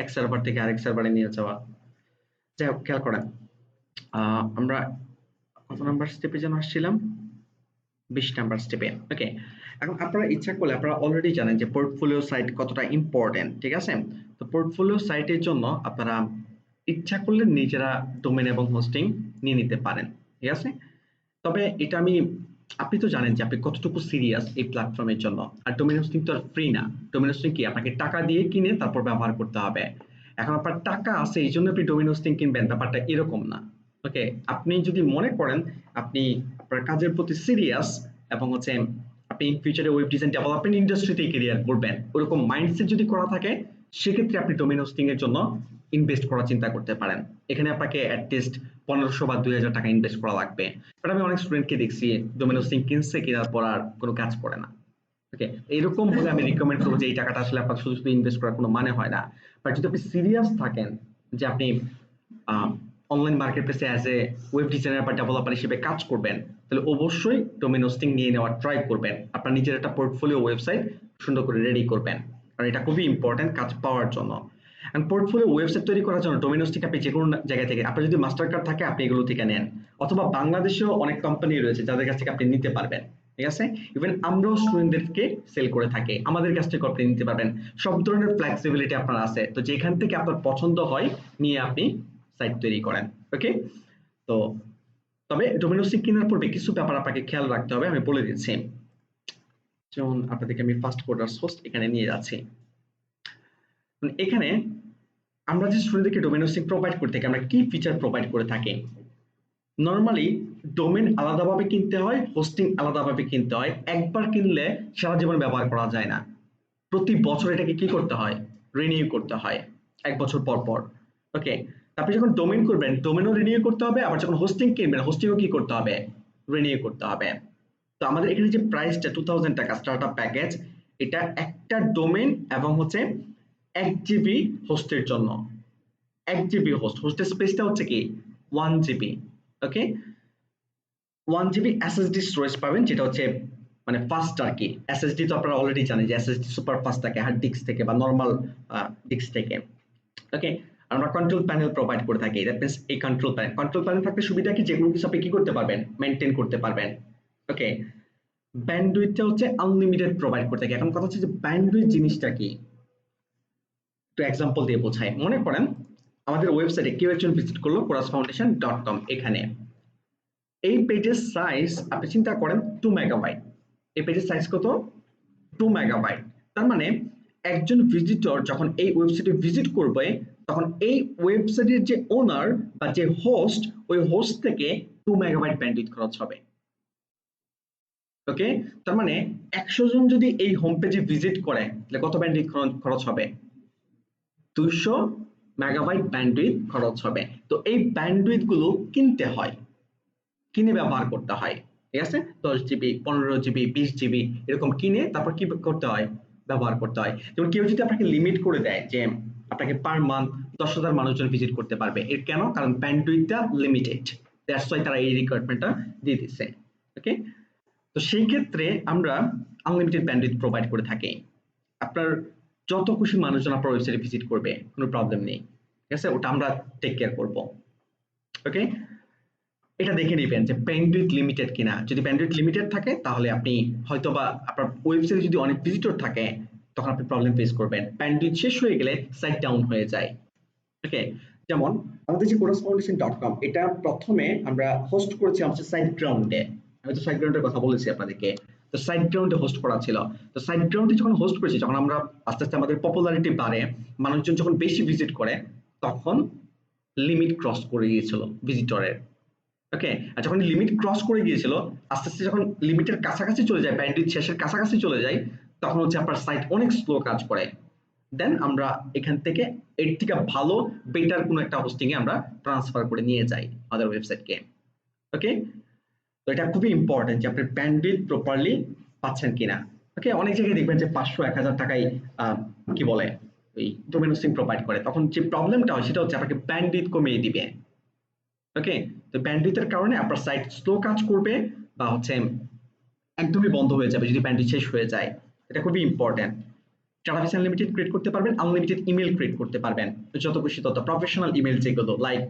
এক সার্ভার থেকে আরেক সার্ভারে নিয়ে যাওয়া। যাই হোক, খেয়াল করেন আমরা কত নাম্বার স্টেপে যেন আসছিলাম, 20 নাম্বার স্টেপে। ওকে, এখন আপনারা ইচ্ছা করলে আপনারা অলরেডি জানেন যে পোর্টফোলিও সাইট কতটা ইম্পর্টেন্ট, ঠিক আছে? তো পোর্টফোলিও সাইটের জন্য আপনারা ইচ্ছা করলে নিজেরা ডোমেন এবং হোস্টিং নিয়ে নিতে পারেন, ঠিক আছে? তবে এটা আপনি তো জানেন যে আপনি কতটুকু সিরিয়াস এই প্ল্যাটফর্মের জন্য। আর ডোমেন হোস্টিং তো আর ফ্রি না। ডোমেন হোস্টিং কি আপনাকে টাকা দিয়ে কিনে তারপর ব্যবহার করতে হবে। এখন আপনার টাকা আছে এই জন্য আপনি ডোমেন হোস্টিং কিনবেন, ব্যাপারটা এরকম না। ওকে, আপনি যদি মনে করেন আপনি আপনার কাজের প্রতি সিরিয়াস এবং আপনি ইন ফিউচারে ওয়েব ডিজাইন ডেভেলপমেন্ট ইন্ডাস্ট্রিতে ক্যারিয়ার করবেন, ওরকম মাইন্ডসেট যদি করা থাকে, সেক্ষেত্রে আপনি ডোমেন হোস্টিং এর জন্য ইনভেস্ট করার চিন্তা করতে পারেন। এখানে আপনাকে অ্যাটলিস্ট 1500 বা 2000 টাকা ইনভেস্ট করা লাগবে। বাট আমি অনেক স্টুডেন্টকে দেখছি ডোমেন হোস্টিং কিনছে, কেনার পর আর কোনো কাজ করে না। ওকে, এরকম হলে আমি রিকমেন্ড করবো যে এই টাকাটা আসলে আপনার শুধু শুধু ইনভেস্ট করার কোনো মানে হয় না। বাট যদি আপনি সিরিয়াস থাকেন যে আপনি অনলাইন মার্কেট প্লেসে অ্যাজ এ ওয়েব ডিজাইনার বা ডেভেলপার হিসেবে কাজ করবেন, তাহলে অবশ্যই ডোমেন হোস্টিং নিয়ে নেওয়ার ট্রাই করবেন। আপনার নিজের একটা পোর্টফোলিও ওয়েবসাইট সুন্দর করে রেডি করবেন, কারণ এটা খুবই ইম্পর্টেন্ট কাজ পাওয়ার জন্য। এন্ড পোর্টফোলিও ওয়েবসাইট তৈরি করার জন্য ডোমেন হোস্টিং আপনি যে কোনো জায়গা থেকে, আপনার যদি মাস্টার কার্ড থাকে আপনি এগুলো থেকে নেন, অথবা বাংলাদেশেও অনেক কোম্পানি রয়েছে যাদের কাছ থেকে আপনি নিতে পারবেন, ঠিক আছে? ইভেন আমরাও স্টুডেন্টদেরকে সেল করে থাকি, আমাদের কাছ থেকে আপনি নিতে পারবেন। সব ধরনের ফ্লেক্সিবিলিটি আপনার আছে, তো যেখান থেকে আপনার পছন্দ হয় নিয়ে আপনি সাইট তৈরি করেন। ওকে, তো তবে ডোমেন হোস্টিং কেনার পূর্বে কিছু ব্যাপার আপনাকে খেয়াল রাখতে হবে, আমি বলে দিচ্ছি। যেমন আপনাদেরকে আমি ফার্স্ট কোডার্স হোস্ট এখানে নিয়ে যাচ্ছি। এখানে আমরা যে স্টুডেন্টদেরকে ডোমেন হোস্টিং প্রোভাইড করে থাকি, আমরা কি ফিচার প্রোভাইড করে থাকি? নরমালি ডোমেন আলাদাভাবে কিনতে হয়, হোস্টিং আলাদাভাবে কিনতে হয়। একবার কিনলে সারা জীবন ব্যবহার করা যায় না, প্রতি বছর এটাকে কি করতে হয়? রিনিউ করতে হয় 1 বছর পর পর। ওকে, আপনি যখন ডোমেন করবেন ডোমেনও রিনিউ করতে হবে, আবার যখন হোস্টিং কিনবেন হোস্টিংও কি করতে হবে? রিনিউ করতে হবে। তো আমাদের এখানে যে প্রাইসটা 2000 টাকা স্টার্টআপ প্যাকেজ, এটা একটা ডোমেন এবং 1 জিবি হোস্টের জন্য। 1 জিবি হোস্টের স্পেসটা হচ্ছে কি 1 জিবি। ওকে, 1 জিবি এসএসডি স্টোরেজ পাবেন, যেটা হচ্ছে মানে ফাস্ট আর কি। এসএসডি তো আপনারা অলরেডি জানেন যে এসএসডি সুপার ফাস্ট থাকে হার্ড ডিস্ক থেকে বা নরমাল ডিস্ক থেকে। ওকে, আমরা কন্ট্রোল প্যানেল প্রোভাইড করে থাকি। দ্যাট মিন্স এই কন্ট্রোল প্যানেল থাকলে সুবিধা কি, যেগুলো কিছু আপনি কি করতে পারবেন? মেইনটেইন করতে পারবেন। ওকে, ব্যান্ডউইথটা হচ্ছে আনলিমিটেড প্রোভাইড করে থাকি। এখন কথা হচ্ছে যে ব্যান্ডউইথ জিনিসটা কি, একটু এক্সাম্পল দিয়ে বোঝাই। মনে করেন আমাদের ওয়েবসাইটে কেউ একজন ভিজিট করলো coursefoundation.com, এখানে এই পেজের সাইজ আপনি চিন্তা করেন 2 মেগাবাইট। এই পেজের সাইজ কত? 2 মেগাবাইট। তার মানে একজন ভিজিটর যখন এই ওয়েবসাইটে ভিজিট করবে, তখন এই ওয়েবসাইটের যে ওনার বা যে হোস্ট, ওই হোস্ট থেকে 2 মেগাবাইট ব্যান্ডউইথ খরচ হবে। ওকে, তার মানে 100 জন যদি এই হোম পেজে ভিজিট করে, তাহলে কত ব্যান্ডউইথ খরচ হবে? 200 মেগাবাইট ব্যান্ডউইথ খরচ হবে। তো এই ব্যান্ডউইথ গুলো কিনতে হয়, কিনে ব্যবহার করতে হয়, ঠিক আছে? 10 জিবি, 15 জিবি, 20 জিবি এরকম কিনে তারপর কি করতে হয়? ব্যবহার করতে হয়। যেমন কেউ যদি আপনাকে লিমিট করে দেয় যে আপনাকে পার মান্থ 10,000 মানুষজন ভিজিট করতে পারবে, এর কেন? কারণ ব্যান্ডউইথটা লিমিটেড, দ্যাটস ওয়াই তারা এই রিকোয়ারমেন্টটা দিয়ে দিচ্ছে। ওকে, তো সেই ক্ষেত্রে আমরা আনলিমিটেড ব্যান্ডউইথ প্রোভাইড করে থাকি। আপনার যত খুশি মানুষজন আপনার ওয়েবসাইটে ভিজিট করবে, কোনো প্রবলেম নেই, ঠিক আছে? ওটা আমরা টেক কেয়ার করব। ওকে, এটা দেখে নেবেন যে ব্যান্ডউইথ লিমিটেড কিনা। যদি ব্যান্ডউইথ লিমিটেড থাকে তাহলে আপনি হয়তোবা আপনার ওয়েবসাইটে যদি অনেক ভিজিটর থাকে তখন আপনি প্রবলেম ফেস করবেন। ব্যান্ডউইথ শেষ হয়ে গেলে সাইট ডাউন হয়ে যায়। ওকে, যেমন আমাদের যে coursefoundation.com, এটা প্রথমে আমরা হোস্ট করেছিলাম হচ্ছে সাইট গ্রাউন্ডে। আমি তো সাইট গ্রাউন্ডের কথা বলেছি আপনাদেরকে। তো সাইট গ্রাউন্ডে হোস্ট করা ছিল। তো সাইট গ্রাউন্ডে যখন হোস্ট করেছি, যখন আমরা আস্তে আস্তে আমাদের পপুলারিটি বাড়ে, মানুষজন যখন বেশি ভিজিট করে, তখন লিমিট ক্রস করে গিয়েছিল ভিজিটরের। ওকে, আর যখন লিমিট ক্রস করে গিয়েছিল, আস্তে আস্তে যখন লিমিটের কাছাকাছি চলে যায়, ব্যান্ডউইথ শেষের কাছাকাছি চলে যায়, তখন হচ্ছে আপনার সাইট অনেক স্লো কাজ করে। দেন আমরা এখান থেকে এর থেকে ভালো বেটার কোনো একটা হোস্টিং এ আমরা ট্রান্সফার করে নিয়ে যাই আমাদের ওয়েবসাইটকে। ওকে, তো এটা খুবই ইম্পর্টেন্ট যে আপনি ব্যান্ডউইথ প্রপারলি পাচ্ছেন কিনা। ওকে, অনেক জায়গায় দেখবেন যে 500-1000 টাকায় কি বলে ওই ডোমেন হোস্টিং প্রোভাইড করে, তখন যে প্রবলেমটা হয় সেটা হচ্ছে আপনাকে ব্যান্ডউইথ কমিয়ে দিবে। ওকে, তো ব্যান্ডউইথের কারণে আপনার সাইট স্লো কাজ করবে বা একদমই বন্ধ হয়ে যাবে যদি ব্যান্ডউইথ শেষ হয়ে যায়। এটা খুবই ইম্পর্টেন্ট। ডাটাবেস আনলিমিটেড ক্রিয়েট করতে পারবেন, আনলিমিটেড ইমেল ক্রিয়েট করতে পারবেন, যত খুশি তত প্রফেশনাল ইমেল যেগুলো লাইক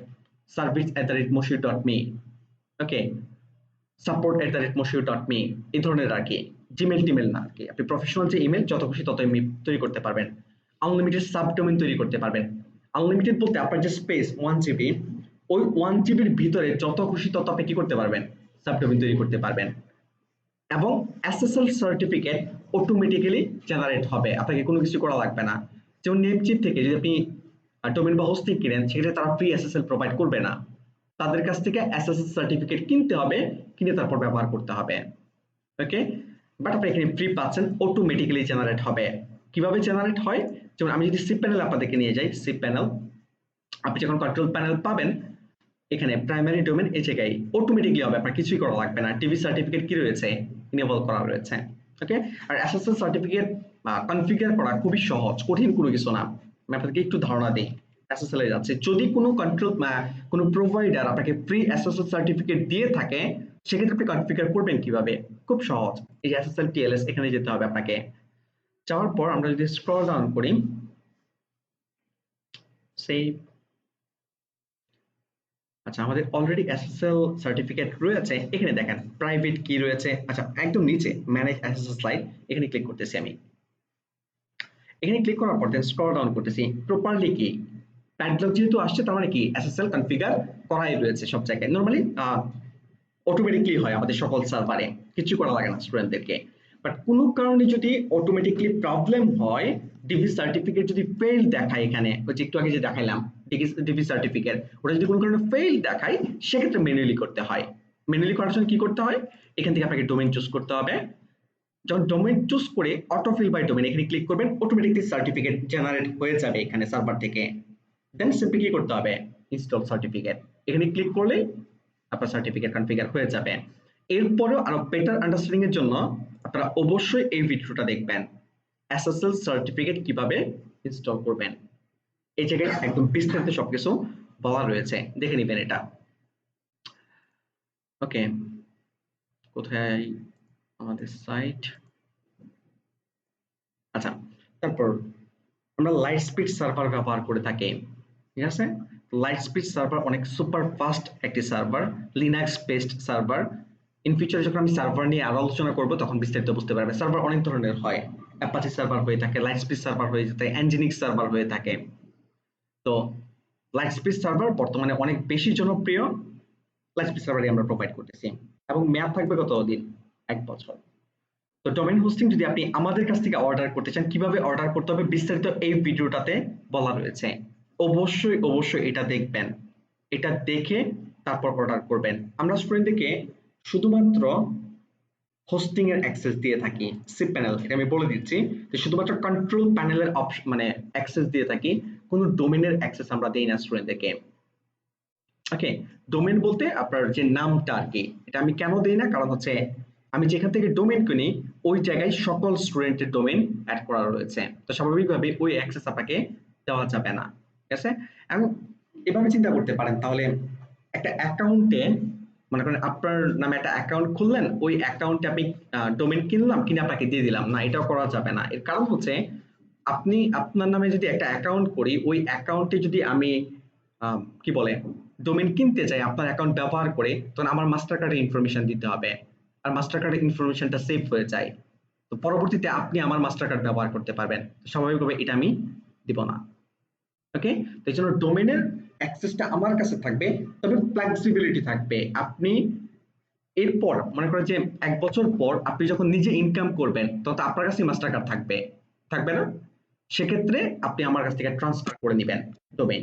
service@moshu.me, ওকে, support@moshu.me, এই ধরনের আর কি, জিমেল টিমেল না আর কি, আপনি প্রফেশনাল যে ইমেল যত খুশি তত ইমেল তৈরি করতে পারবেন। আনলিমিটেড সাবডোমেইন তৈরি করতে পারবেন। আনলিমিটেড বলতে আপনার যে স্পেস 1 GB, ওই 1 GB ভিতরে যত খুশি তত আপনি কি করতে পারবেন, সাবডোমেইন তৈরি করতে পারবেন। এবং এসএসএল সার্টিফিকেট অটোমেটিক্যালি জেনারেট হবে, আপনাকে কোনো কিছু করা লাগবে না। যেমন নেমচিপ থেকে যদি আপনি ডোমেইন বা হোস্টিং কিনেন, সেক্ষেত্রে তারা ফ্রি এসএসএল প্রোভাইড করবে না, তাদের কাছ থেকে এসএসএল সার্টিফিকেট কিনতে হবে, কিনে তারপর ব্যবহার করতে হবে, ওকে। বাট আপনি এখানে ফ্রি পাচ্ছেন, অটোমেটিক্যালি জেনারেট হবে। কিভাবে জেনারেট হয়, যেমন আমি যদি সিপ প্যানেল আপনাদেরকে নিয়ে যাই, সিপ প্যানেল আপনি যখন কন্ট্রোল প্যানেল পাবেন, এখানে প্রাইমারি ডোমেন এই জায়গায় অটোমেটিক্যালি হবে, আপনার কিছুই করা লাগবে না। টিভি সার্টিফিকেট কি রয়েছে, ইনেবল করা রয়েছে, ওকে। আর এসএসএল সার্টিফিকেট কনফিগার করা খুবই সহজ, কঠিন কোনো কিছু না। আমি আপনাদেরকে একটু ধারণা দিই, এসএসএল এ যাচ্ছে, যদি কোনো কন্ট্রোল কোনো প্রোভাইডার আপনাকে ফ্রি এসএসএল সার্টিফিকেট দিয়ে থাকে, সেক্ষেত্রে আপনি কনফিগার করবেন কিভাবে, খুব সহজ। এই যে এসএসএল টিএলএস, এখানে যেতে হবে আপনাকে। যাওয়ার পর আমরা যদি স্ক্রল ডাউন করি, সেই আচ্ছা, আমাদের অলরেডি এসএসএল সার্টিফিকেট রয়েছে, এখানে দেখেন প্রাইভেট কি রয়েছে। আচ্ছা, একদম নিচে ম্যানেজ এসএসএল স্লাইড, এখানে ক্লিক করতেছি আমি। এখানে ক্লিক করার পর দেন স্ক্রল ডাউন করতেছি, প্রপারলি কি প্যাডলক যেহেতু আসছে, তার মানে কি এসএসএল কনফিগার করাই রয়েছে সব জায়গায়। নরমালি অটোমেটিকলি হয় আমাদের সকল সার্ভারে, কিছু করা লাগে না স্টুডেন্টদেরকে। বাট কোনো কারণে যদি অটোমেটিকলি প্রবলেম হয়, ডিভি সার্টিফিকেট যদি ফেল দেখায়, এখানে ওই যে একটু আগে যে দেখাইলাম ডিভি সার্টিফিকেট, ওটা যদি কোনো কারণে ফেল দেখায়, সেক্ষেত্রে ম্যানুয়ালি করতে হয়। ম্যানুয়ালি করার জন্য কি করতে হয়, এখান থেকে আপনাকে ডোমেইন চুজ করতে হবে। যখন ডোমেইন চুজ করে অটো ফিল বাই ডোমেইন এখানে ক্লিক করবেন, অটোমেটিকলি সার্টিফিকেট জেনারেট হয়ে যাবে এখানে সার্ভার থেকে। দেন সিম্পলি কি করতে হবে, ইনস্টল সার্টিফিকেট, এখানে ক্লিক করলে আপনার সার্টিফিকেট কনফিগার হয়ে যাবে। এরপরেও আরো বেটার আন্ডারস্ট্যান্ডিং এর জন্য আপনারা অবশ্যই এই ভিডিওটা দেখবেন, এসএসএল সার্টিফিকেট কিভাবে ইনস্টল করবেন। এই জায়গায় একদম বিস্তারিত সবকিছু বলা রয়েছে, দেখে নেবেন এটা, ওকে। কোথায় আমাদের সাইট, আচ্ছা। তারপর আমরা লাইট স্পিড সার্ভার ব্যবহার করে থাকি, ঠিক আছে। লাইট স্পিড সার্ভার অনেক সুপার ফাস্ট একটি server, Linux based server. In ফিউচারে যখন আমি সার্ভার নিয়ে আরো আলোচনা করব, তখন বিস্তারিত বুঝতে পারবে। সার্ভার অনেক ধরনের হয়, অ্যাপাচি সার্ভার হয়ে থাকে, লাইট স্পিড সার্ভার হয়ে থাকে, এনজিনিক্স সার্ভার হয়ে থাকে। তো লাইট স্পিড সার্ভার বর্তমানে অনেক বেশি জনপ্রিয়, লাইট স্পিড সার্ভারই আমরা প্রোভাইড করতেছি, এবং মেয়াদ থাকবে কতদিন, 1 বছর। তো ডোমেইন হোস্টিং যদি আপনি আমাদের কাছ থেকে অর্ডার করতে চান, কিভাবে অর্ডার করতে হবে বিস্তারিত এই ভিডিওটাতে বলা রয়েছে। অবশ্যই অবশ্যই এটা দেখবেন, এটা দেখে তারপর অর্ডার করবেন। আমরা স্টুডেন্টদেরকে শুধুমাত্র হোস্টিং এর অ্যাক্সেস দিয়ে থাকি, সিপ প্যানেল, এটা আমি বলে দিচ্ছি যে শুধুমাত্র কন্ট্রোল প্যানেলের অপশন মানে অ্যাক্সেস দিয়ে থাকি, কোনো ডোমেইনের অ্যাক্সেস আমরা দেই না স্টুডেন্টদেরকে, ওকে। ডোমেইন বলতে আপনার যে নামটা আর কি, এটা আমি কেন দেই না, কারণ হচ্ছে আমি যেখান থেকে ডোমেইন কিনি, ওই জায়গায় সকল স্টুডেন্টের ডোমেইন অ্যাড করা রয়েছে, তো স্বাভাবিকভাবে ওই অ্যাক্সেস আপনাকে দেওয়া যাবে না, ঠিক আছে। এবং এভাবে চিন্তা করতে পারেন, তাহলে একটা অ্যাকাউন্টে মনে করেন আপনার নামে একটা অ্যাকাউন্ট খুললেন, ওই অ্যাকাউন্টে আপনি ডোমেইন কিনলাম, কিনে আপনাকে দিয়ে দিলাম, না, এটাও করা যাবে না। এর কারণ হচ্ছে আপনি আপনার নামে যদি একটা অ্যাকাউন্ট করি, ওই অ্যাকাউন্টে যদি আমি কি বলে ডোমেইন কিনতে চাই আপনার অ্যাকাউন্ট ব্যবহার করে, তখন আমার মাস্টার কার্ডের ইনফরমেশন দিতে হবে, আর মাস্টার কার্ডের ইনফরমেশনটা সেভ হয়ে যায়, তো পরবর্তীতে আপনি আমার মাস্টার কার্ড ব্যবহার করতে পারবেন, স্বাভাবিকভাবে এটা আমি দিব না, ওকে। তো এই জন্য ডোমেইনের অ্যাক্সেসটা আমার কাছে থাকবে, তবে ফ্লেক্সিবিলিটি থাকবে। আপনি এরপর মনে করেন যে 1 বছর পর আপনি যখন নিজে ইনকাম করবেন, তখন তো আপনার কাছে মাস্টার কার্ড থাকবে, থাকবে না? সেক্ষেত্রে আপনি আমার কাছ থেকে ট্রান্সফার করে নেবেন ডোমেইন,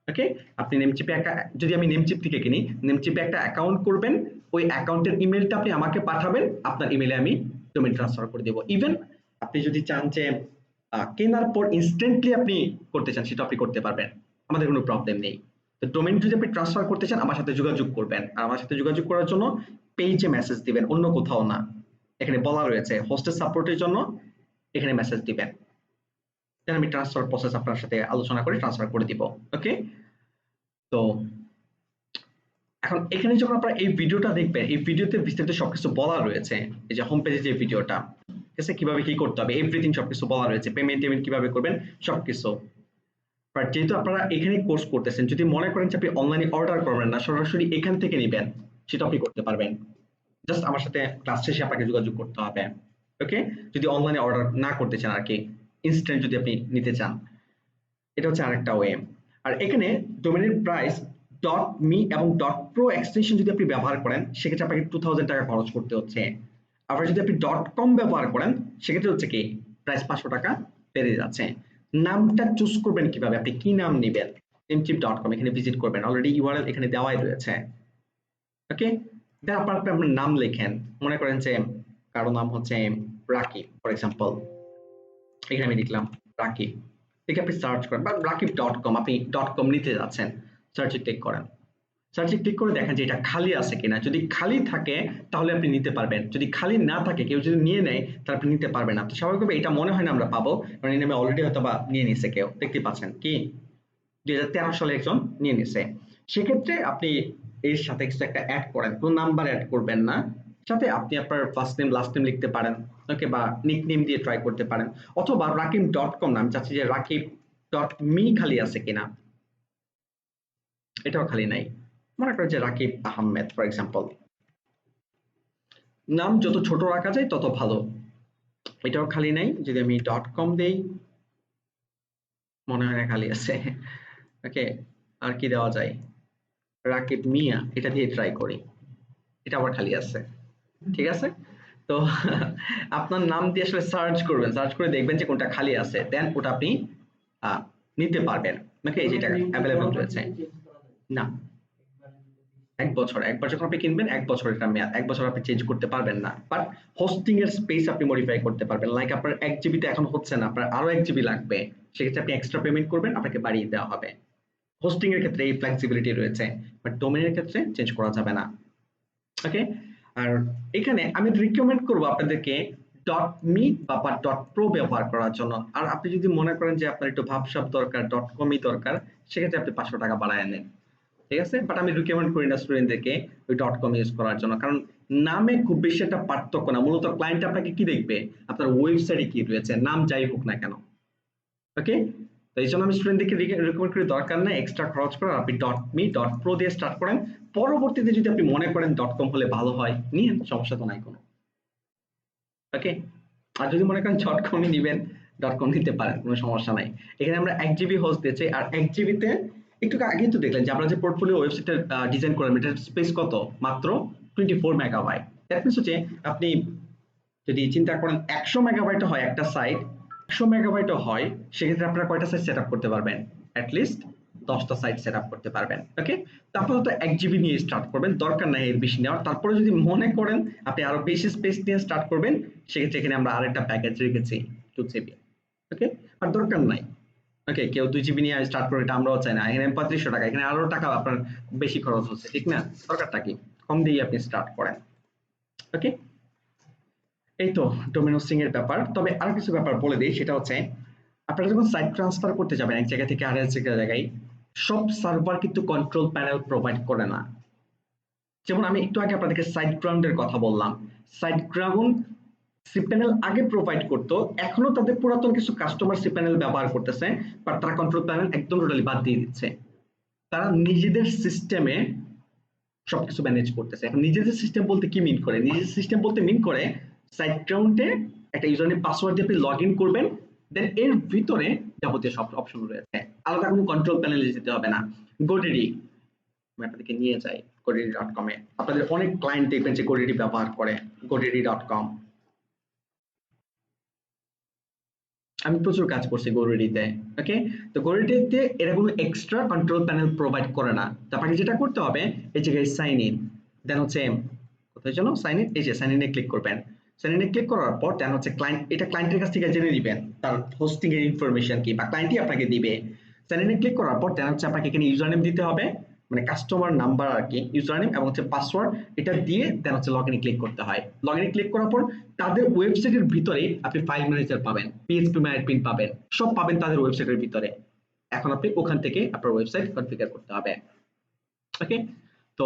ওকে। আপনি নেমচিপে একটা, যদি আমি নেমচিপ থেকে কিনি, নেমচিপে একটা অ্যাকাউন্ট করবেন, ওই অ্যাকাউন্টের ইমেলটা আপনি আমাকে পাঠাবেন, আপনার ইমেলে আমি ডোমেইন ট্রান্সফার করে দেব। ইভেন আপনি যদি চান যে কেনার পর ইনস্ট্যান্টলি আপনি করতে চান, সেটা আপনি করতে পারবেন, আমাদের কোনো প্রবলেম নেই। তো ডোমেইন যদি আপনি ট্রান্সফার করতে চান, আমার সাথে যোগাযোগ করবেন, আর আমার সাথে যোগাযোগ করার জন্য পেজে মেসেজ দিবেন, অন্য কোথাও না। এখানে বলা রয়েছে হোস্টেল সাপোর্টের জন্য এখানে মেসেজ দিবেন, দেন আমি ট্রান্সফার প্রসেস আপনার সাথে আলোচনা করে ট্রান্সফার করে দিব, ওকে। তো এখন এখানে যখন আপনারা এই ভিডিওটা দেখবেন, এই ভিডিওতে বিস্তারিত সবকিছু বলা রয়েছে, এই যে হোম পেজে যে ভিডিওটা, আছে কিভাবে কি করতে হবে এভরিথিং সবকিছু বলা রয়েছে, পেমেন্ট কিভাবে করবেন সবকিছু। বাট যেহেতু আপনারা এখানে কোর্স করতেছেন, যদি মনে করেন যে আপনি অনলাইনে অর্ডার করবেন না, সরাসরি এখান থেকে নেবেন, সেটা আপনি করতে পারবেন। জাস্ট আমার সাথে ক্লাস শেষে আপনাকে যোগাযোগ করতে হবে। ওকে, যদি অনলাইনে অর্ডার না করতে চান আর কি, ইনস্ট্যান্ট যদি আপনি নিতে চান, এটা হচ্ছে আরেকটা ওয়ে। আর এখানে ডোমেনের প্রাইস ডট মি এবং ডট প্রো এক্সটেনশন যদি আপনি ব্যবহার করেন, সেক্ষেত্রে আপনাকে 2000 টাকা খরচ করতে হচ্ছে। আবার যদি আপনি ডট কম ব্যবহার করেন, সেক্ষেত্রে হচ্ছে কি প্রাইস 500 টাকা বেড়ে যাচ্ছে। নামটা চুজ করবেন কিভাবে, আপনি কি নাম নেবেন, mchip.com এখানে ভিজিট করবেন, অলরেডি ইউআরএল এখানে দেওয়াই রয়েছে। ওকে, তারপর আপনি আপনার নাম লেখেন, মনে করেন যে কারো নাম হচ্ছে রাকিব ফর এক্সাম্পল, এখানে আমি লিখলাম রাকিব, ঠিক আপনি সার্চ করেন বা রাকিব.com, আপনি .com নিতে যাচ্ছেন, সার্চে ক্লিক করেন, সার্চে ক্লিক করে দেখেন যে এটা খালি আছে কিনা, যদি খালি থাকে তাহলে আপনি নিতে পারবেন, যদি খালি না থাকে, কেউ যদি নিয়ে নেয় তাহলে আপনি নিতে পারবেন না। তো স্বাভাবিকভাবে এটা মনে হয় না আমরা পাবো, কারণ এই নামে অলরেডি হয়তো বা নিয়ে নিছে কেউ, দেখতে পাচ্ছেন কি 2013 সালে একজন নিয়ে নিছে। সেক্ষেত্রে আপনি এর সাথে কিছু একটা অ্যাড করেন, কোনো নাম্বার অ্যাড করবেন না, সাথে আপনি আপনার ফার্স্ট নেম লাস্ট নেম লিখতে পারেন, ওকে, বা নিক নেম দিয়ে ট্রাই করতে পারেন, অথবা রাকিব.com নাম চাচ্ছি যে রাকিব.মি খালি আছে কিনা, এটাও খালি নাই, মনে করেন যে রাকিব আহমেদ ফর এক্সাম্পল। নাম যত ছোট রাখা যায় তত ভালো, এটাও খালি নাই, যদি আমি .com দেই মনে হয় না খালি আছে। ওকে, আর কি দেওয়া যায়, রাকিব মিয়া, এটা দিয়ে ট্রাই করি, এটা আবার খালি আছে, ঠিক আছে। তো আপনার নাম দিয়ে আসলে সার্চ করবেন, সার্চ করে দেখবেন যে কোনটা খালি আছে, দেন ওটা আপনি নিতে পারবেন। ওকে, এই যেটা অ্যাভেলেবল রয়েছে না, 1 বছর, একবার যখন আপনি কিনবেন 1 বছর এটা মেয়াদ, 1 বছর আপনি চেঞ্জ করতে পারবেন না, বাট হোস্টিং এর স্পেস আপনি মডিফাই করতে পারবেন। লাইক আপনার 1 জিবি তে এখন হচ্ছে না, আপনার আরো 1 জিবি লাগবে, সেক্ষেত্রে আপনি এক্সট্রা পেমেন্ট করবেন, আপনাকে বাড়িয়ে দেওয়া হবে। হোস্টিং এর ক্ষেত্রে এই ফ্লেক্সিবিলিটি রয়েছে, বাট ডোমেনের ক্ষেত্রে চেঞ্জ করা যাবে না। ওকে, আর এখানে আমি রিকমেন্ড করব আপনাদেরকে ডট মি বা ডট প্রো ব্যবহার করার জন্য। আর আপনি যদি মনে করেন যে আপনার একটু ভাবসাব দরকার, .com-ই দরকার, সেক্ষেত্রে আপনি 500 টাকা বাড়ায় নেন, ঠিক আছে। বাট আমি রিকমেন্ড করি না স্টুডেন্টদেরকে ওই .com ইউজ করার জন্য, কারণ নামে খুব বেশি একটা পার্থক্য না, মূলত ক্লায়েন্ট আপনাকে কি দেখবে, আপনার ওয়েবসাইটে কি রয়েছে, নাম যাই হোক না কেন। ওকে, তো এই জন্য আমি স্টুডেন্টদেরকে রিকমেন্ড করি দরকার নেই এক্সট্রা খরচ করার, আপনি .me.pro দিয়ে স্টার্ট করেন, পরবর্তীতে যদি আপনি মনে করেন .com হলে ভালো হয়, নিয়ে সমস্যা তো নাই কোনো। ওকে, আর যদি মনে করেন .com নিবেন, .com নিতে পারেন, কোনো সমস্যা নাই। এখানে আমরা 1 জিবি হোস্ট দিয়েছি, আর 1 জিবি তে একটু আগেই তো দেখলেন যে আমরা যে পোর্টফোলিও ওয়েবসাইটটা ডিজাইন করলাম, এটার স্পেস কত, মাত্র 24 মেগাবাইট। দ্যাট মিনস হচ্ছে আপনি যদি চিন্তা করেন 100 মেগাবাইট হয় একটা সাইট, 100 মেগাবাইটও হয়, সেক্ষেত্রে আপনারা কয়টা সাইট সেট আপ করতে পারবেন, অ্যাটলিস্ট 10টা সাইট সেট আপ করতে পারবেন। ওকে, তারপর তো 1 জিবি নিয়ে স্টার্ট করবেন, দরকার নাই এর বেশি নেওয়ার। তারপরে যদি মনে করেন আপনি আরো বেশি স্পেস নিয়ে স্টার্ট করবেন, সেক্ষেত্রে এখানে আমরা আরেকটা প্যাকেজ রেখেছি 2 জিবি। ওকে, আর দরকার নাই, ওকে, কেউ 2 জিবি নিয়ে স্টার্ট করে, এটা আমরাও চাই না। এখানে 3500 টাকা, এখানে আরো টাকা আপনার বেশি খরচ হচ্ছে, ঠিক না, দরকারটা কি, কম দিয়ে আপনি স্টার্ট করেন। ওকে, এই তো ডোমেন হোস্টিং এর ব্যাপার। তবে আরো কিছু ব্যাপার বলে দিই, সেটা হচ্ছে আপনারা যখন সাইট ট্রান্সফার করতে যাবেন এক জায়গা থেকে আরেক জায়গায়, সব সার্ভার কিন্তু কন্ট্রোল প্যানেল প্রোভাইড করে না। যেমন আমি একটু আগে আপনাদেরকে সাইট গ্রাউন্ডের কথা বললাম, সাইট গ্রাউন্ড সিপ্যানেল আগে প্রোভাইড করতো, এখনো তাদের পুরাতন কিছু কাস্টমার সিপ্যানেল ব্যবহার করতেছে, বাট তারা কন্ট্রোল প্যানেল একদম টোটালি বাদ দিয়ে দিচ্ছে, তারা নিজেদের সিস্টেমে সবকিছু ম্যানেজ করতেছে। এখন নিজেদের সিস্টেম বলতে কি মিন করে, নিজেদের সিস্টেম বলতে মিন করে সাইট গ্রাউন্ডে একটা ইউজার নেম পাসওয়ার্ড দিয়ে আপনি লগ ইন করবেন, দেন এর ভিতরে যাবতীয় সব অপশন রয়েছে, আলাদা কোনো কন্ট্রোল প্যানেলে যেতে হবে না। গোডিডি আমি আপনাদেরকে নিয়ে যাই godaddy.com এ, আপনাদের অনেক ক্লায়েন্ট দেখবেন যে godaddy ব্যবহার করে, godaddy.com, আমি প্রচুর কাজ করছি গোডিডিতে। ওকে, তো গোডিডিতে এরা কোনো এক্সট্রা কন্ট্রোল প্যানেল প্রোভাইড করে না। তো আপনাকে যেটা করতে হবে, এই জায়গায় সাইন ইন, দেন হচ্ছে কোথায় যেন সাইন ইন, এই যে সাইন ইনে ক্লিক করবেন। সাইন ইনে ক্লিক করার পর দেন হচ্ছে ক্লায়েন্ট, এটা ক্লায়েন্টের কাছ থেকে জেনে নেবেন তার হোস্টিং এর ইনফরমেশন কি, বা ক্লায়েন্টই আপনাকে দিবে। সাইন ইনে ক্লিক করার পর দেন হচ্ছে আপনাকে এখানে ইউজার নেম দিতে হবে, মানে কাস্টমার নাম্বার আর কি, ইউজার নেম এবং হচ্ছে পাসওয়ার্ড, এটা দিয়ে দেন হচ্ছে লগইনে ক্লিক করতে হয়। লগইনে ক্লিক করার পর তাদের ওয়েবসাইটের ভিতরে আপনি ফাইল ম্যানেজার পাবেন, পিএইচপি ম্যানেজমেন্ট পাবেন, সব পাবেন তাদের ওয়েবসাইটের ভিতরে। এখন আপনি ওখান থেকে আপনার ওয়েবসাইট কনফিগার করতে হবে। ওকে, তো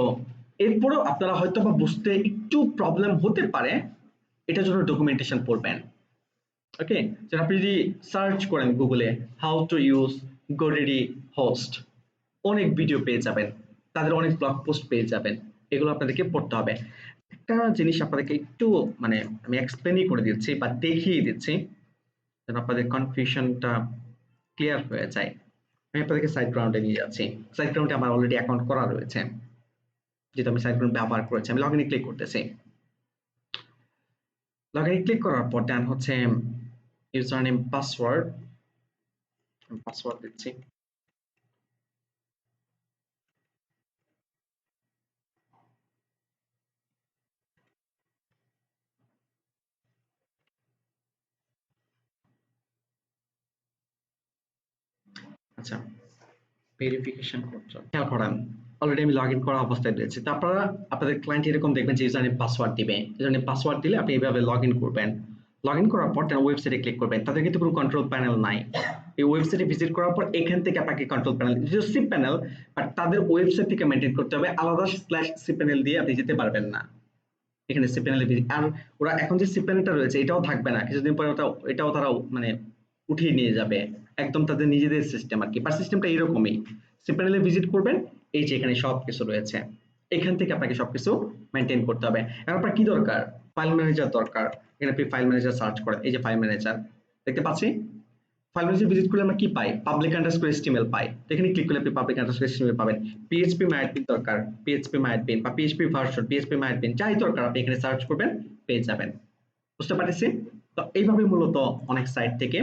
এরপরেও আপনারা হয়তো বা বুঝতে একটু প্রবলেম হতে পারে, এটার জন্য ডকুমেন্টেশন পড়বেন। ওকে, যেটা আপনি যদি সার্চ করেন গুগলে how to use GoDaddy host, অনেক ভিডিও পেয়ে যাবেন, তাদের অনেক ব্লগ পোস্ট পেয়ে যাবেন, এগুলো আপনাদেরকে পড়তে হবে। একটা জিনিস আপনাদেরকে একটু মানে আমি এক্সপ্লেনই করে দিচ্ছি বা দেখিয়ে দিচ্ছি যেন আপনাদের কনফিউশনটা ক্লিয়ার হয়ে যায়। আমি আপনাদেরকে সাইট গ্রাউন্ডে নিয়ে যাচ্ছি। সাইট গ্রাউন্ডে আমার অলরেডি অ্যাকাউন্ট করা রয়েছে, যেটা আমি সাইট গ্রাউন্ড ব্যবহার করেছি। আমি লগইনে ক্লিক করতেছি। লগইনে ক্লিক করার পর দেন হচ্ছে ইউজার নেম পাসওয়ার্ড, পাসওয়ার্ড দিচ্ছি। আচ্ছা, ভেরিফিকেশন করতে খেয়াল করেন অলরেডি আমি লগ ইন করা অবস্থায় রয়েছে। তো আপনারা আপনাদের ক্লায়েন্ট এরকম দেখবেন যে ইউজার নেম পাসওয়ার্ড দিবে, ইউজার নেম পাসওয়ার্ড দিলে আপনি এইভাবে লগ ইন করবেন। লগ ইন করার পর ওয়েবসাইটে ক্লিক করবেন। তাদের কিন্তু কোনো কন্ট্রোল প্যানেল নাই। এই ওয়েবসাইটে ভিজিট করার পর এখান থেকে আপনাকে control panel, C panel, but তাদের ওয়েবসাইট থেকে মেনটেন করতে হবে, আলাদা স্ল্যাশ সি প্যানেল দিয়ে আপনি যেতে পারবেন না। এখানে সি প্যানেলে ভিজিট, আর ওরা এখন যে সি প্যানেলটা রয়েছে এটাও থাকবে না, কিছুদিন পরে এটাও তারা মানে উঠিয়ে নিয়ে যাবে, একদম তাদের নিজেদের সিস্টেম আর কি। বা সিস্টেমটা এরকমই, সি প্যানেলে ভিজিট করবেন, এই যে এখানে সবকিছু রয়েছে, এখান থেকে আপনাকে সবকিছু মেনটেন করতে হবে। এখন আপনার কি দরকার? ফাইল ম্যানেজার দরকার। এখানে আপনি ফাইল ম্যানেজার সার্চ করেন, এই যে ফাইল ম্যানেজার দেখতে পাচ্ছি। ফাইল ম্যানেজার ভিজিট করলে আমরা কি পাই? পাবলিক আন্ডারস্কোর এচটিএমএল পাই। তো এখানে ক্লিক করলে আপনি পাবলিক আন্ডারস্কোর এচটিএমএল পাবেন। পিএইচপি মাইডবিন দরকার, পিএইচপি মাইডবিন বা পিএইচপি ভার্সন, পিএইচপি মাইডবিন যাই দরকার আপনি এখানে সার্চ করবেন, পেয়ে যাবেন। বুঝতে পারতেছি? তো এইভাবে মূলত অনেক সাইট থেকে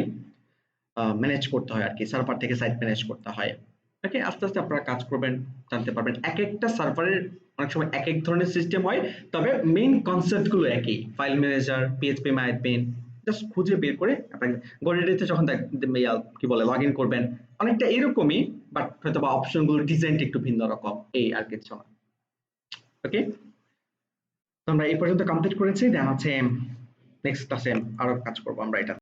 ম্যানেজ করতে হয় আর কি, সার্ভার থেকে সাইট ম্যানেজ করতে হয়। ওকে, আস্তে আস্তে আপনারা কাজ করবেন, জানতে পারবেন। এক একটা সার্ভারের অনেক সময় এক এক ধরনের সিস্টেম হয়, তবে মেইন কনসেপ্ট গুলো একই। ফাইল ম্যানেজার, পিএইচপি মাইডবিন জাস্ট খুঁজে বের করে আপনাকে গড়িতে যখন কি বলে লগ ইন করবেন, অনেকটা এরকমই, বাট হয়তো বা অপশন গুলো ডিজাইনটা একটু ভিন্ন রকম, এই আর কিছু না। ওকে, তো আমরা এই পর্যন্ত কমপ্লিট করেছি, দেন হচ্ছে নেক্সট ক্লাসে আরো কাজ করবো আমরা এটা।